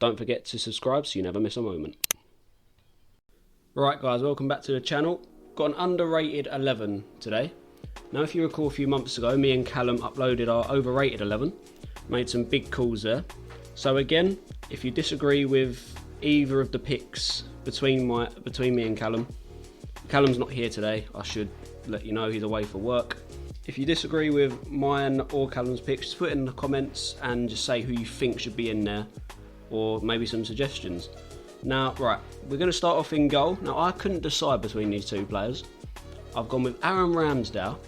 Don't forget to subscribe so you never miss a moment. Right guys, welcome back to the channel. Got an underrated 11 today. Now if you recall a few months ago, me and Callum uploaded our overrated 11. Made some big calls there. So again, if you disagree with either of the picks between me and Callum's not here today, I should let you know, he's away for work. If you disagree with mine or Callum's picks, just put it in the comments and just say who you think should be in there, or maybe some suggestions. Now, right, we're going to start off in goal. Now, I couldn't decide between these two players. I've gone with Aaron Ramsdale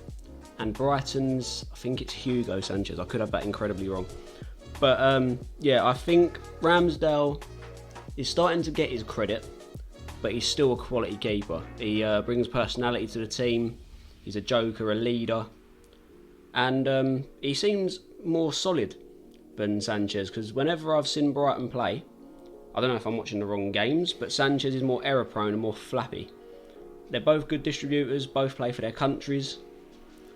and Brighton's, I think it's Hugo Sanchez. I could have that incredibly wrong. But yeah, I think Ramsdale is starting to get his credit, but he's still a quality keeper. He brings personality to the team. He's a joker, a leader. And he seems more solid than Sanchez, because whenever I've seen Brighton play, I don't know if I'm watching the wrong games, but Sanchez is more error prone and more flappy. They're both good distributors, both play for their countries.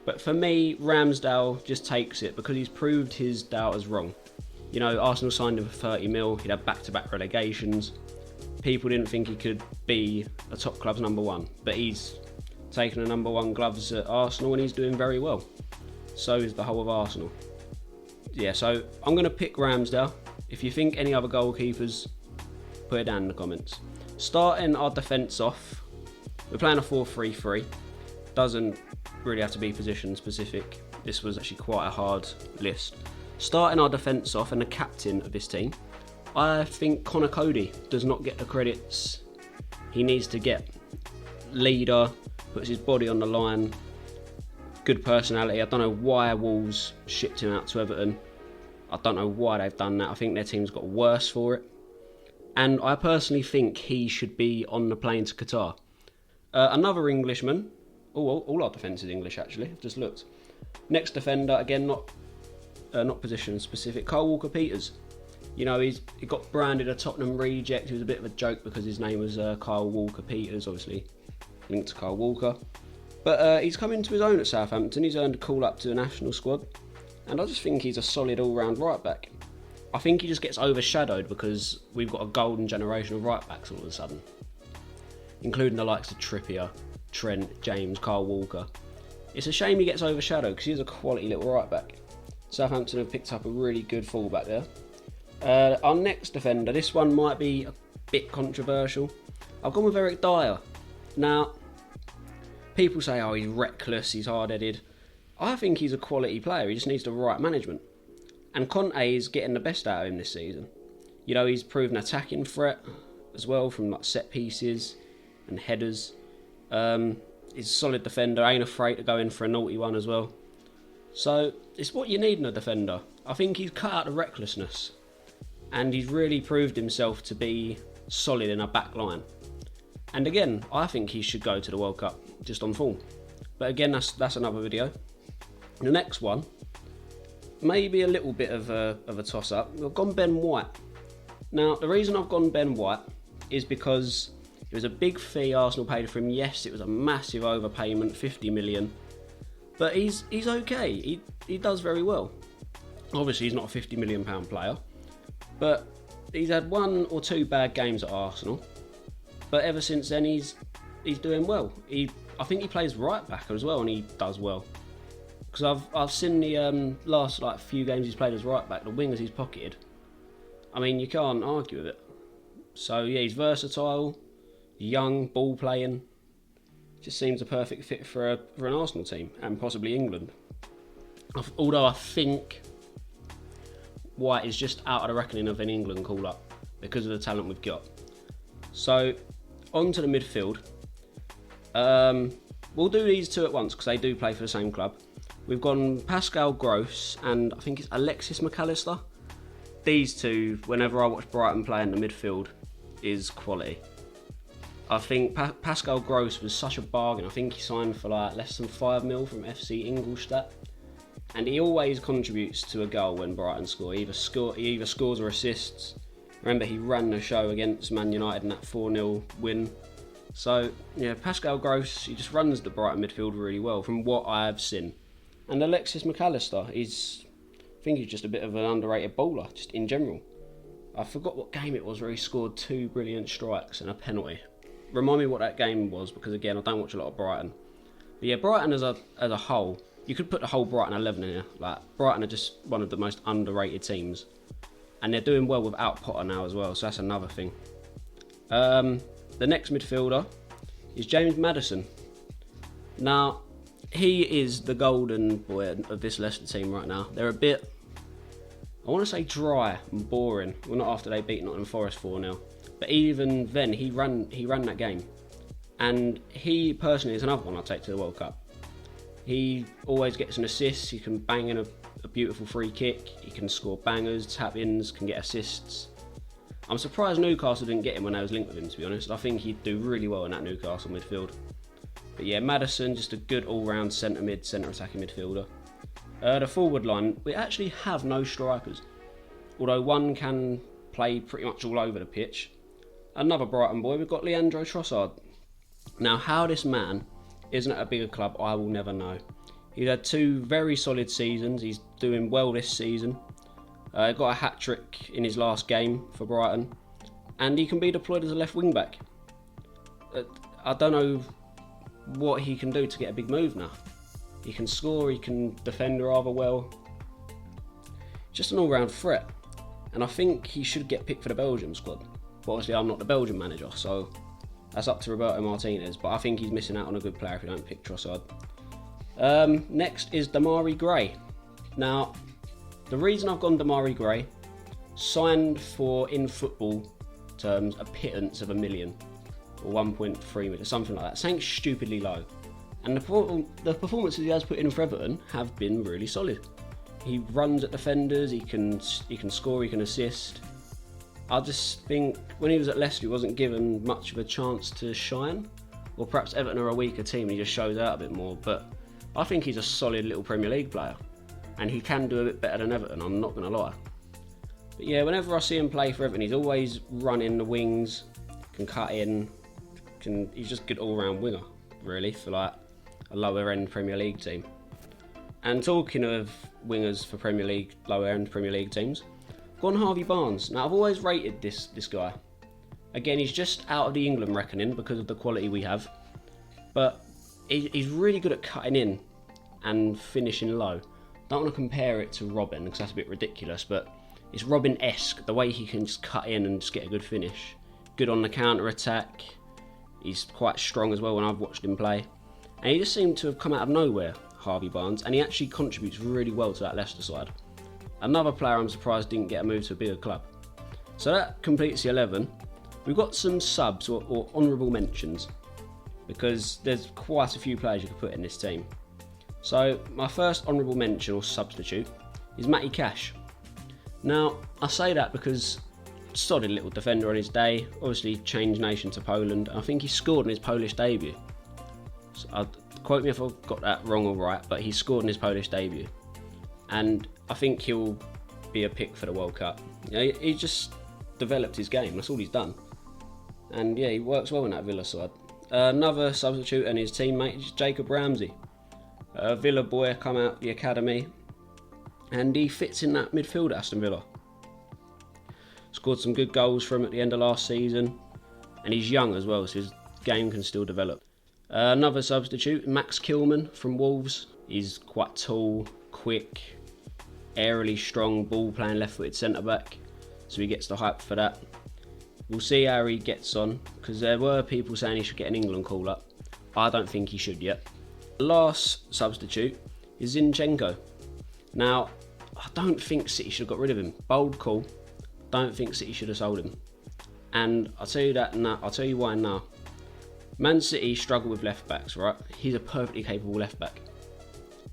But for me, Ramsdale just takes it because he's proved his doubters wrong. You know, Arsenal signed him for 30 mil, he'd have back-to-back relegations. People didn't think he could be a top club's number one, but he's taken the number one gloves at Arsenal and he's doing very well. So is the whole of Arsenal. Yeah, so I'm going to pick Ramsdale. If you think any other goalkeepers, put it down in the comments. Starting our defence off, we're playing a 4-3-3. Doesn't really have to be position specific. This was actually quite a hard list. Starting our defence off and the captain of this team, I think Connor Cody does not get the credits he needs to get. Leader, puts his body on the line, good personality. I don't know why Wolves shipped him out to Everton. I don't know why they've done that. I think their team's got worse for it. And I personally think he should be on the plane to Qatar. Another Englishman. All our defence is English actually. I've just looked. Next defender, again, not position specific. Kyle Walker-Peters. You know, he got branded a Tottenham reject. He was a bit of a joke because his name was Kyle Walker-Peters, obviously linked to Kyle Walker. But he's come into his own at Southampton. He's earned a call up to the national squad. And I just think he's a solid all-round right-back. I think he just gets overshadowed because we've got a golden generation of right-backs all of a sudden. Including the likes of Trippier, Trent, James, Kyle Walker. It's a shame he gets overshadowed because he's a quality little right-back. Southampton have picked up a really good full-back there. Our next defender, this one might be a bit controversial. I've gone with Eric Dyer. Now, people say, oh, he's reckless, he's hard-headed. I think he's a quality player, he just needs the right management. And Conte is getting the best out of him this season. You know, he's proven attacking threat as well from like set pieces and headers. He's a solid defender, ain't afraid to go in for a naughty one as well. So, it's what you need in a defender. I think he's cut out the recklessness. And he's really proved himself to be solid in a back line. And again, I think he should go to the World Cup, just on form. But again, that's another video. The next one, maybe a little bit of a toss-up. I've gone Ben White. Now, the reason I've gone Ben White is because it was a big fee Arsenal paid for him. Yes, it was a massive overpayment, 50 million. But he's okay. He does very well. Obviously, he's not a £50 million player. But he's had one or two bad games at Arsenal. But ever since then, he's doing well. I think he plays right back as well, and he does well. Because I've seen the last few games he's played as right back, the wingers he's pocketed. I mean, you can't argue with it. So yeah, he's versatile, young, ball playing. Just seems a perfect fit for an Arsenal team and possibly England. Although I think White is just out of the reckoning of an England call up because of the talent we've got. So on to the midfield. We'll do these two at once because they do play for the same club. We've gone Pascal Gross and I think it's Alexis McAllister. These two, whenever I watch Brighton play in the midfield, is quality. I think Pascal Gross was such a bargain. I think he signed for like less than 5 mil from FC Ingolstadt. And he always contributes to a goal when Brighton score. He either scores or assists. Remember, he ran the show against Man United in that 4-0 win. So, yeah, Pascal Gross, he just runs the Brighton midfield really well from what I've seen. And Alexis McAllister, I think he's just a bit of an underrated bowler, just in general. I forgot what game it was where he scored 2 brilliant strikes and a penalty. Remind me what that game was, because again, I don't watch a lot of Brighton. But yeah, Brighton as a whole, you could put the whole Brighton 11 in here. Like, Brighton are just one of the most underrated teams. And they're doing well without Potter now as well, so that's another thing. The next midfielder is James Maddison. Now, he is the golden boy of this Leicester team right now. They're a bit, I want to say, dry and boring. Well, not after they beat Nottingham Forest 4-0. But even then, he ran that game. And he personally is another one I'll take to the World Cup. He always gets an assist. He can bang in a beautiful free kick. He can score bangers, tap-ins, can get assists. I'm surprised Newcastle didn't get him when they was linked with him, to be honest. I think he'd do really well in that Newcastle midfield. But yeah, Maddison, just a good all-round centre-mid, centre-attacking midfielder. The forward line, we actually have no strikers. Although one can play pretty much all over the pitch. Another Brighton boy, we've got Leandro Trossard. Now, how this man isn't at a bigger club, I will never know. He's had 2 very solid seasons. He's doing well this season. Got a hat-trick in his last game for Brighton. And he can be deployed as a left wing-back. I don't know what he can do to get a big move now. He can score, he can defend rather well. Just an all-round threat. And I think he should get picked for the Belgium squad. But obviously I'm not the Belgian manager, so that's up to Roberto Martinez. But I think he's missing out on a good player if he don't pick Trossard. Next is Damari Gray. Now, the reason I've gone Damari Gray, signed for, in football terms, a pittance of $1 million. Or 1.3 million, something like that. Something stupidly low. And the performances he has put in for Everton have been really solid. He runs at defenders, he can score, he can assist. I just think when he was at Leicester, he wasn't given much of a chance to shine. Or perhaps Everton are a weaker team and he just shows out a bit more. But I think he's a solid little Premier League player. And he can do a bit better than Everton, I'm not going to lie. But yeah, whenever I see him play for Everton, he's always running the wings, can cut in. He's just a good all-round winger, really, for like a lower-end Premier League team. And talking of wingers for Premier League, lower-end Premier League teams, gone Harvey Barnes. Now, I've always rated this guy. Again, he's just out of the England reckoning because of the quality we have. But he's really good at cutting in and finishing low. Don't want to compare it to Robin because that's a bit ridiculous, but it's Robin-esque, the way he can just cut in and just get a good finish. Good on the counter-attack. He's quite strong as well when I've watched him play. And he just seemed to have come out of nowhere, Harvey Barnes, and he actually contributes really well to that Leicester side. Another player I'm surprised didn't get a move to a bigger club. So that completes the 11. We've got some subs or honourable mentions, because there's quite a few players you could put in this team. So my first honourable mention or substitute is Matty Cash. Now, I say that because solid little defender on his day, obviously changed nation to Poland. I think he scored in his Polish debut. So, quote me if I've got that wrong or right, but he scored in his Polish debut. And I think he'll be a pick for the World Cup. You know, he just developed his game, that's all he's done. And yeah, he works well in that Villa side. Another substitute and his teammate is Jacob Ramsey. Villa boy, come out the academy, and he fits in that midfield at Aston Villa. Scored some good goals for him at the end of last season, and he's young as well, so his game can still develop. Another substitute, Max Kilman from Wolves. He's quite tall, quick, aerially strong, ball-playing left-footed centre-back, so he gets the hype for that. We'll see how he gets on, because there were people saying he should get an England call-up. I don't think he should yet. The last substitute is Zinchenko. Now, I don't think City should have got rid of him. Bold call. Don't think City should have sold him. And I'll tell you that now. I'll tell you why now. Man City struggle with left backs, right? He's a perfectly capable left back.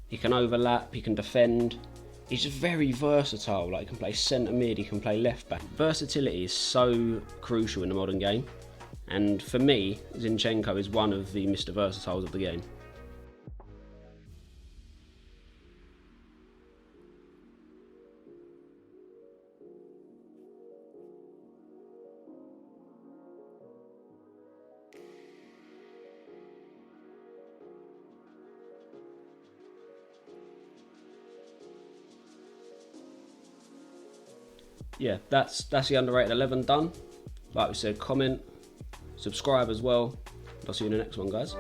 He can overlap, he can defend. He's just very versatile. Like, he can play centre mid, he can play left back. Versatility is so crucial in the modern game. And for me, Zinchenko is one of the Mr. Versatiles of the game. yeah, that's the underrated 11 done. Like we said, comment, subscribe as well. I'll see you in the next one, guys.